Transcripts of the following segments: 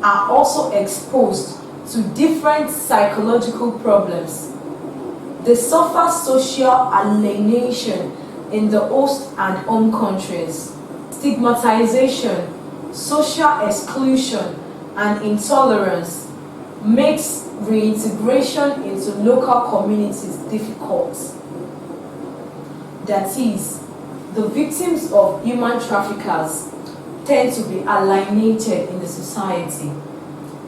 are also exposed to different psychological problems. They suffer social alienation in the host and home countries, stigmatization, social exclusion, and intolerance makes reintegration into local communities difficult. That is, the victims of human traffickers tend to be alienated in the society.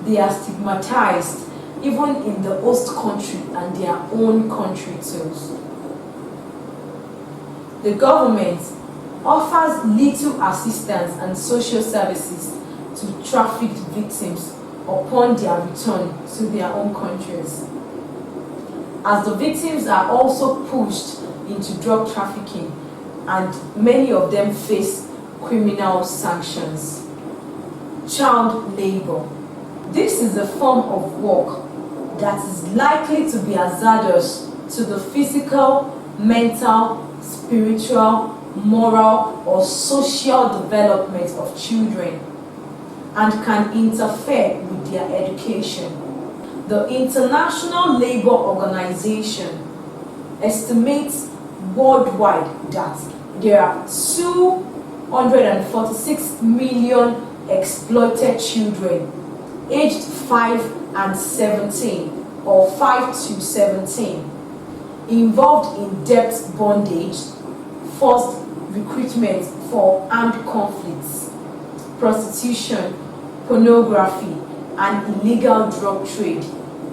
They are stigmatized even in the host country and their own country too. The government offers little assistance and social services to trafficked victims upon their return to their own countries, as the victims are also pushed into drug trafficking and many of them face criminal sanctions. Child labor. This is a form of work that is likely to be hazardous to the physical, mental, spiritual, moral, or social development of children and can interfere with their education. The International Labour Organization estimates worldwide that there are 246 million exploited children aged 5 and 17 or 5 to 17 involved in debt bondage, forced recruitment for armed conflicts, prostitution, pornography, and illegal drug trade,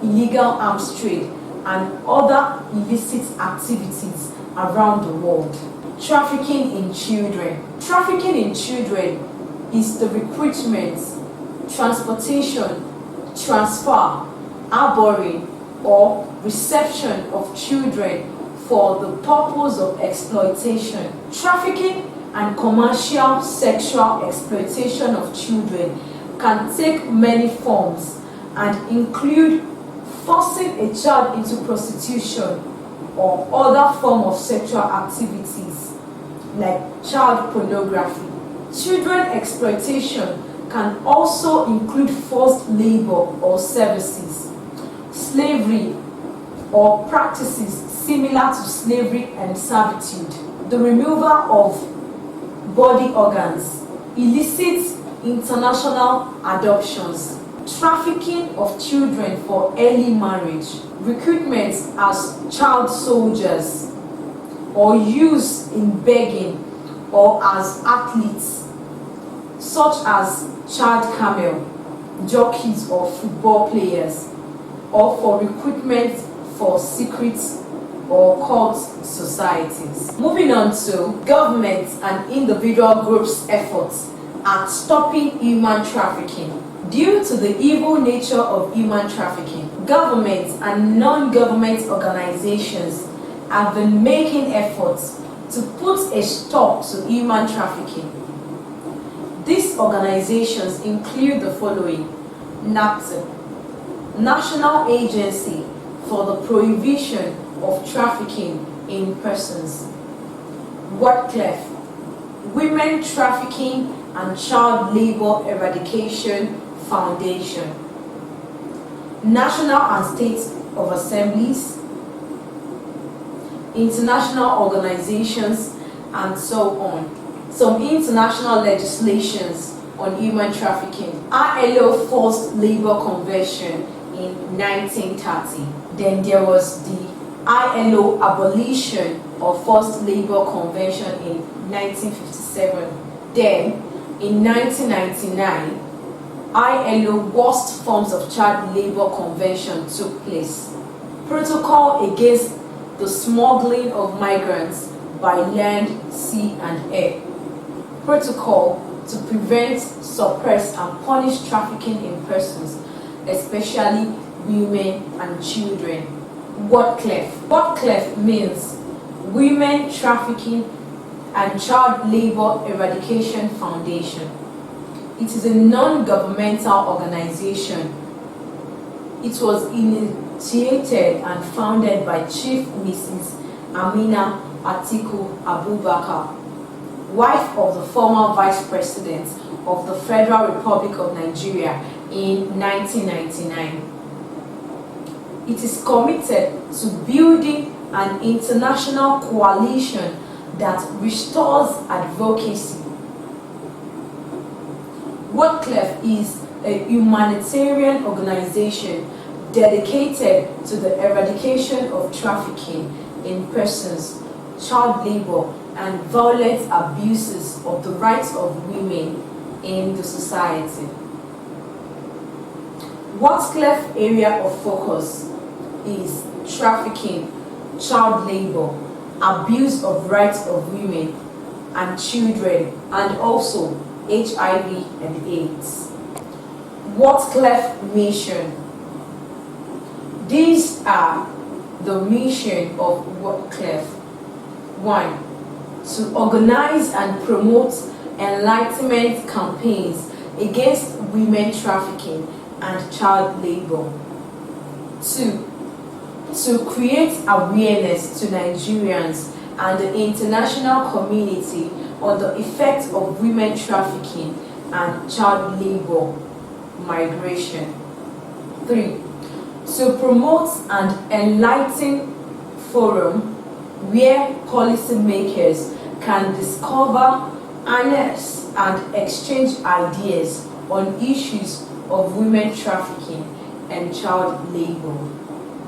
illegal arms trade, and other illicit activities around the world. Trafficking in children. Trafficking in children is the recruitment, transportation, transfer, harboring, or reception of children for the purpose of exploitation. Trafficking and commercial sexual exploitation of children can take many forms and include forcing a child into prostitution or other form of sexual activities like child pornography. Children exploitation can also include forced labor or services, slavery, or practices similar to slavery and servitude, the removal of body organs, illicit international adoptions, trafficking of children for early marriage, recruitment as child soldiers, or use in begging or as athletes, such as child camel, jockeys or football players, or for recruitment for secret or cult societies. Moving on to government and individual groups' efforts at stopping human trafficking. Due to the evil nature of human trafficking, governments and non-government organizations have been making efforts to put a stop to human trafficking. These organizations include the following: NAPT, National Agency for the Prohibition of Trafficking in Persons; WAEC, Women Trafficking and Child Labor Eradication Foundation; National and State of Assemblies, international organizations, and so on. Some international legislations on human trafficking: ILO Forced Labor Convention in 1930. Then there was the ILO Abolition of Forced Labor Convention in 1957. Then, in 1999, ILO Worst Forms of Child Labor Convention took place. Protocol against the smuggling of migrants by land, sea, and air. Protocol to prevent, suppress, and punish trafficking in persons, especially women and children. WAEC. WAEC means Women Trafficking and Child Labor Eradication Foundation. It is a non-governmental organization. It was initiated and founded by Chief Mrs. Amina Atiku Abubakar, wife of the former Vice President of the Federal Republic of Nigeria in 1999. It is committed to building an international coalition that restores advocacy. WAEC is a humanitarian organization dedicated to the eradication of trafficking in persons, child labor, and violent abuses of the rights of women in the society. WAEC's area of focus is trafficking, child labor, abuse of rights of women and children, and also HIV and AIDS. WAEC's mission. These are the mission of WAEC. 1. To organize and promote enlightenment campaigns against women trafficking and child labor. 2. To create awareness to Nigerians and the international community on the effects of women trafficking and child labor migration. 3. To promote an enlightening forum where policymakers can discover, harness, and exchange ideas on issues of women trafficking and child labor.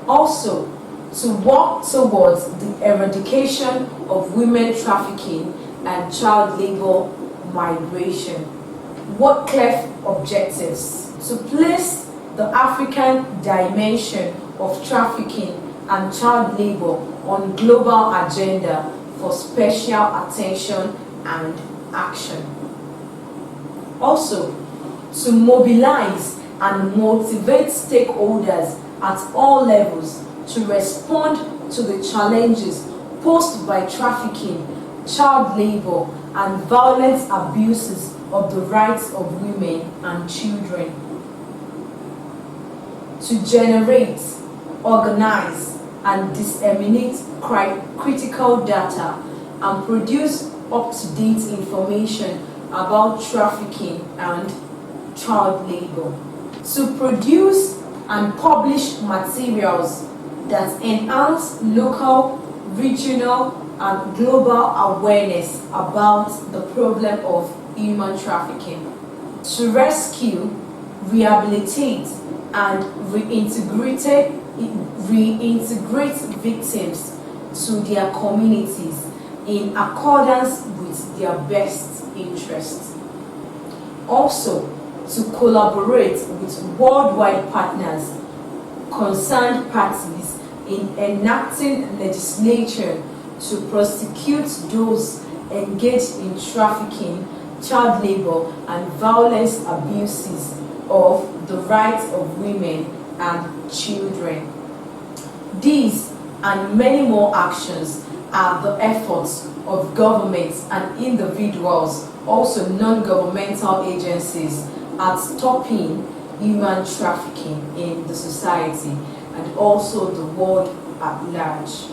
Also, to work towards the eradication of women trafficking and child labor migration. WAEC objectives: to place the African dimension of trafficking and child labor on global agenda for special attention and action. Also, to mobilize and motivate stakeholders at all levels to respond to the challenges posed by trafficking, child labor, and violent abuses of the rights of women and children. To generate, organize, and disseminate critical data and produce up-to-date information about trafficking and child labor. To produce and publish materials that enhance local, regional, and global awareness about the problem of human trafficking. To rescue, rehabilitate, and reintegrate victims to their communities in accordance with their best interests. Also, to collaborate with worldwide partners, concerned parties in enacting legislation to prosecute those engaged in trafficking, child labor, and violence abuses of the rights of women and children. These and many more actions are the efforts of governments and individuals, also non-governmental agencies, at stopping human trafficking in the society and also the world at large.